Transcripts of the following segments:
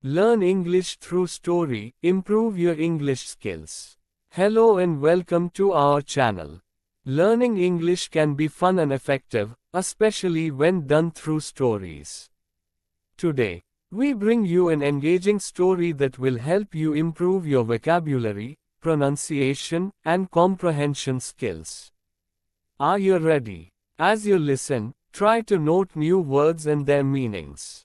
Learn English through story, improve your English skills. Hello and welcome to our channel. Learning English can be fun and effective, especially when done through stories. Today, we bring you an engaging story that will help you improve your vocabulary, pronunciation, and comprehension skills. Are you ready? As you listen, try to note new words and their meanings.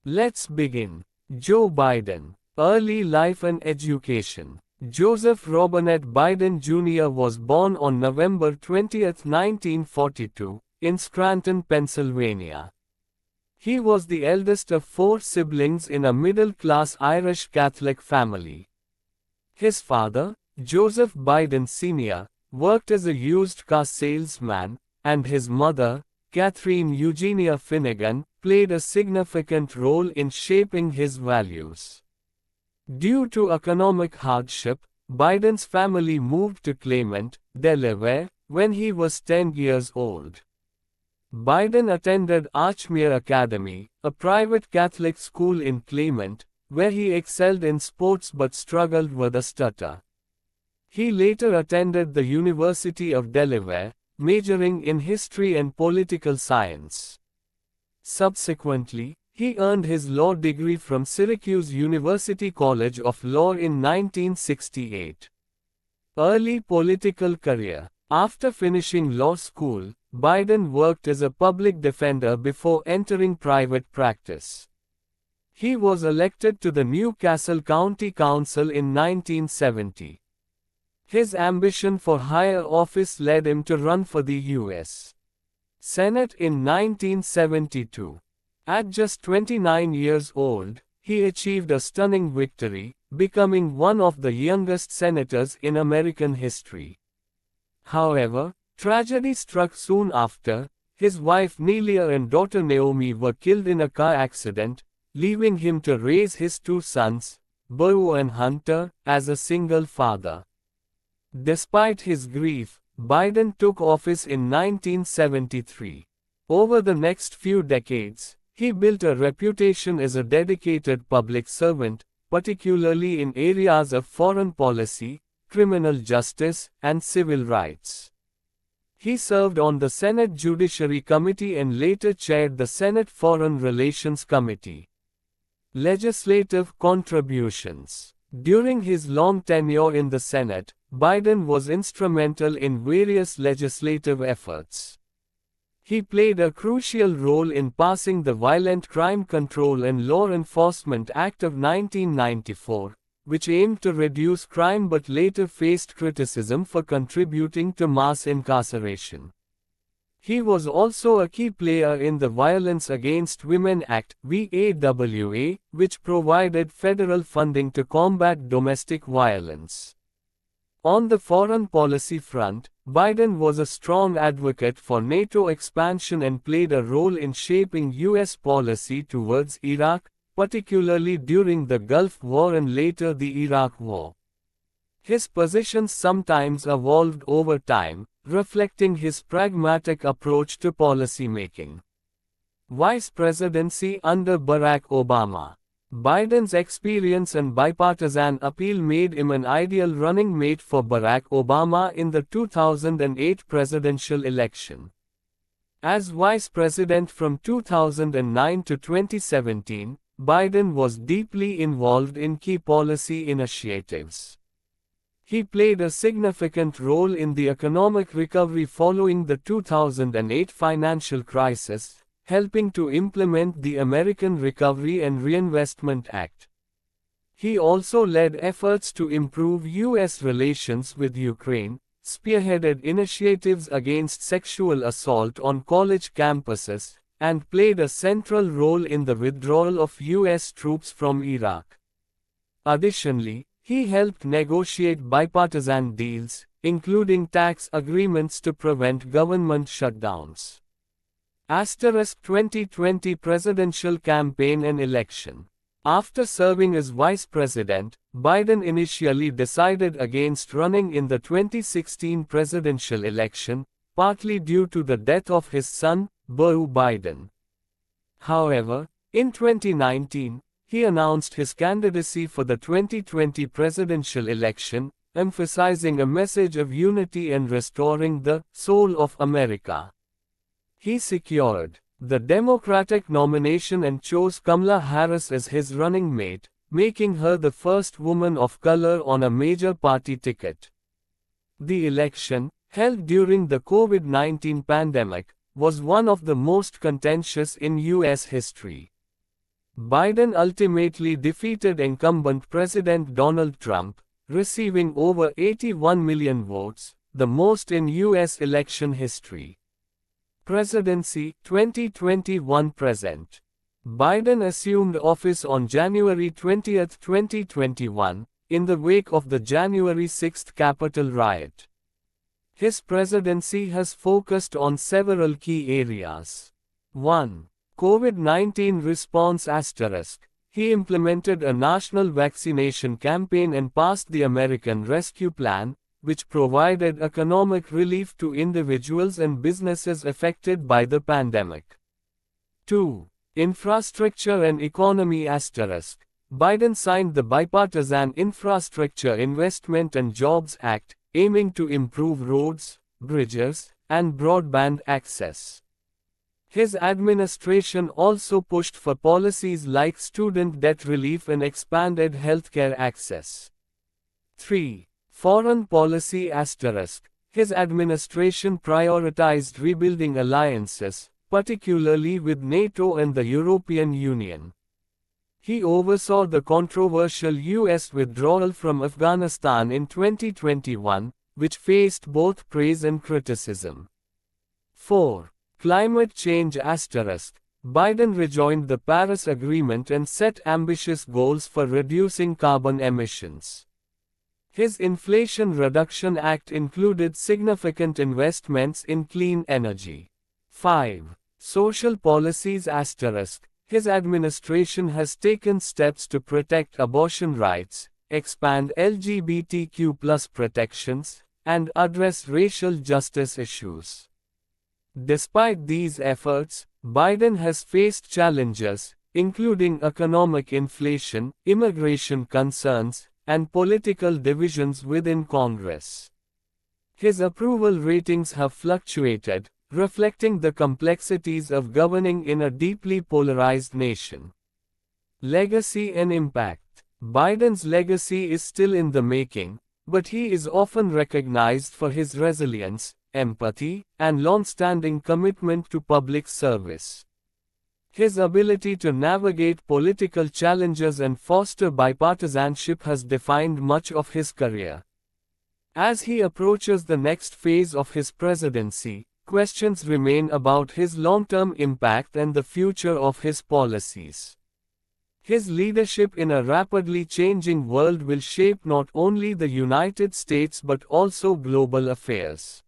Let's begin. Joe Biden. Early life and education. Joseph Robinette Biden Jr. was born on November 20, 1942, in Scranton, Pennsylvania. He was the eldest of 4 siblings in a middle-class Irish Catholic family. His father, Joseph Biden Sr., worked as a used car salesman, and his mother, Catherine Eugenia Finnegan, played a significant role in shaping his values. Due to economic hardship, Biden's family moved to Clement, Delaware, when he was 10 years old. Biden attended Archmere Academy, a private Catholic school in Clement, where he excelled in sports but struggled with a stutter. He later attended the University of Delaware, majoring in history and political science. Subsequently, he earned his law degree from Syracuse University College of Law in 1968. Early political career. After finishing law school, Biden worked as a public defender before entering private practice. He was elected to the Newcastle County Council in 1970. His ambition for higher office led him to run for the U.S. Senate in 1972. At just 29 years old, he achieved a stunning victory, becoming one of the youngest senators in American history. However, tragedy struck soon after. His wife Nelia and daughter Naomi were killed in a car accident, leaving him to raise his 2 sons, Beau and Hunter, as a single father. Despite his grief, Biden took office in 1973. Over the next few decades, he built a reputation as a dedicated public servant, particularly in areas of foreign policy, criminal justice, and civil rights. He served on the Senate Judiciary Committee and later chaired the Senate Foreign Relations Committee. Legislative contributions. During his long tenure in the Senate, Biden was instrumental in various legislative efforts. He played a crucial role in passing the Violent Crime Control and Law Enforcement Act of 1994, which aimed to reduce crime but later faced criticism for contributing to mass incarceration. He was also a key player in the Violence Against Women Act (VAWA), which provided federal funding to combat domestic violence. On the foreign policy front, Biden was a strong advocate for NATO expansion and played a role in shaping U.S. policy towards Iraq, particularly during the Gulf War and later the Iraq War. His positions sometimes evolved over time, reflecting his pragmatic approach to policymaking. Vice presidency under Barack Obama. Biden's experience and bipartisan appeal made him an ideal running mate for Barack Obama in the 2008 presidential election. As vice president from 2009 to 2017, Biden was deeply involved in key policy initiatives. He played a significant role in the economic recovery following the 2008 financial crisis, helping to implement the American Recovery and Reinvestment Act. He also led efforts to improve U.S. relations with Ukraine, spearheaded initiatives against sexual assault on college campuses, and played a central role in the withdrawal of U.S. troops from Iraq. Additionally, he helped negotiate bipartisan deals, including tax agreements to prevent government shutdowns. 2020 presidential campaign and election. After serving as vice president, Biden initially decided against running in the 2016 presidential election, partly due to the death of his son, Beau Biden. However, in 2019, he announced his candidacy for the 2020 presidential election, emphasizing a message of unity and restoring the soul of America. He secured the Democratic nomination and chose Kamala Harris as his running mate, making her the first woman of color on a major party ticket. The election, held during the COVID-19 pandemic, was one of the most contentious in U.S. history. Biden ultimately defeated incumbent President Donald Trump, receiving over 81 million votes, the most in U.S. election history. Presidency 2021-present. Biden assumed office on January 20, 2021, in the wake of the January 6 Capitol riot. His presidency has focused on several key areas. 1. COVID-19 response *. He implemented a national vaccination campaign and passed the American Rescue Plan, which provided economic relief to individuals and businesses affected by the pandemic. 2. Infrastructure and economy *. Biden signed the Bipartisan Infrastructure Investment and Jobs Act, aiming to improve roads, bridges, and broadband access. His administration also pushed for policies like student debt relief and expanded healthcare access. 3. Foreign policy *. His administration prioritized rebuilding alliances, particularly with NATO and the European Union. He oversaw the controversial U.S. withdrawal from Afghanistan in 2021, which faced both praise and criticism. 4. Climate change *. Biden rejoined the Paris Agreement and set ambitious goals for reducing carbon emissions. His Inflation Reduction Act included significant investments in clean energy. 5. Social policies *. His administration has taken steps to protect abortion rights, expand LGBTQ+ protections, and address racial justice issues. Despite these efforts, Biden has faced challenges, including economic inflation, immigration concerns, and political divisions within Congress. His approval ratings have fluctuated, reflecting the complexities of governing in a deeply polarized nation. Legacy and impact. Biden's legacy is still in the making, but he is often recognized for his resilience, empathy, and long-standing commitment to public service. His ability to navigate political challenges and foster bipartisanship has defined much of his career. As he approaches the next phase of his presidency, questions remain about his long-term impact and the future of his policies. His leadership in a rapidly changing world will shape not only the United States but also global affairs.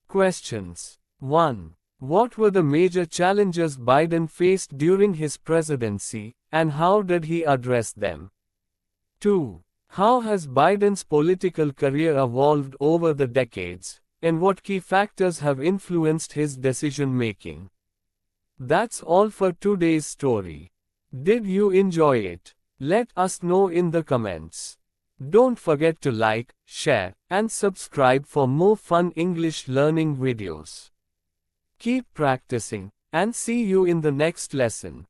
Questions. 1. What were the major challenges Biden faced during his presidency, and how did he address them? 2. How has Biden's political career evolved over the decades, and what key factors have influenced his decision-making? That's all for today's story. Did you enjoy it? Let us know in the comments. Don't forget to like, share, and subscribe for more fun English learning videos. Keep practicing, and see you in the next lesson.